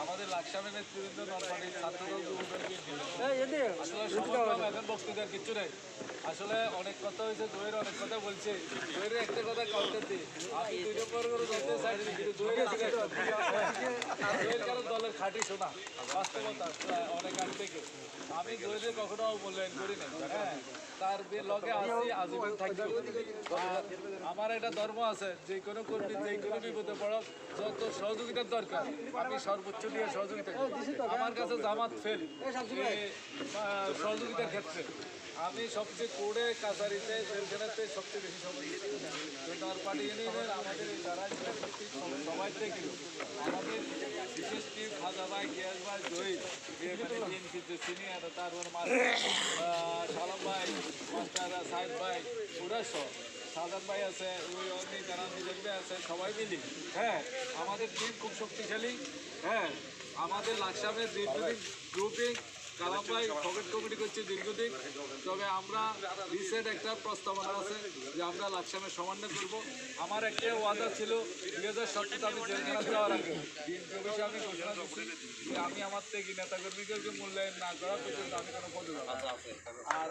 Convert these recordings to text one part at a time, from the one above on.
আমাদের লাকসামের নেতৃবৃন্দ নরপাড়ির ছাত্রদল যুবদল আসলে সমগ্র এখন বক্তৃতার কিছু নেই। আসলে অনেক কথা হয়েছে, দইয়ের অনেক কথা বলছে। দইয়ের একটা কথা কাউন্টার দিই, আমি 2 নম্বর করে বলতে চাই কিন্তু দইয়ের কারণ দলের খাঁটি শোনা বাস্তবতা অনেক আগ থেকে আমি দইয়ের কখনো মূল্যায়ন করি না। হ্যাঁ, তার লগে আসি আজীবন থাকবে। আর আমার একটা ধর্ম আছে, যে কোনো কর্মী যে কোনো বিপদে পড়ক যত সহযোগিতার দরকার আমি সর্বোচ্চ দিয়ে সহযোগিতা করি। আমার কাছে জামাত ফেল সহযোগিতার ক্ষেত্রে আমি সবচেয়ে কোর্টে কাছারিতে জেলখানাতে সবচেয়ে বেশি সহযোগিতা নরপাড়ি ইউনিয়নের আমাদের যারা সবাই থেকে আমাদের বিশেষ টিম খাজা ভাই, গিয়াস ভাই, জহির বিএনপির যে সিনিয়র, তারপর সালাম ভাই, মাস্টার সাহেব ভাই, ওরা সব সাজাদ ভাই আছে, ওই অন্য যারা নিজের আছে, সবাই মিলি হ্যাঁ আমাদের টিম খুব শক্তিশালী। হ্যাঁ, আমাদের লাকসামের দীর্ঘদিন গ্রুপিং কালাম ভাই পকেট কমিটি করছে দীর্ঘদিন। তবে আমরা রিসেন্ট একটা প্রস্তাবনা আছে যে আমরা লাকসামের সমন্বয় করব। আমার একটা ওয়াদা ছিল 2017 আমি জেলখানা যাওয়ার আগে বিএনপি অফিসে আমি ঘোষণা করছি যে আমি আমার থেকে নেতাকর্মীদেরকে মূল্যায়ন না করা পর্যন্ত আমি কোনো পদে আর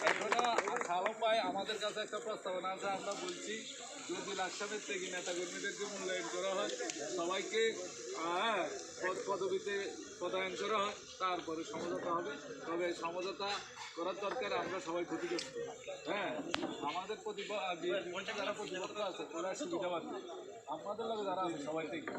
এখনো খালাম ভাই আমাদের কাছে একটা প্রস্তাবনা আছে। আমরা বলছি যদি লাকসামের থেকে নেতাকর্মীদেরকে মূল্যায়ন করা হয়, সবাইকে পদবিতে পদায়ন করা হয়, তারপরে সমঝোতা হবে। তবে সমঝোতা করার দরকার, আমরা সবাই ক্ষতিগ্রস্ত। হ্যাঁ, আমাদের যারা প্রতিপক্ষ আছে তারা সুবিধা পাচ্ছে, আমাদের লোক যারা আছে সবাই থেকে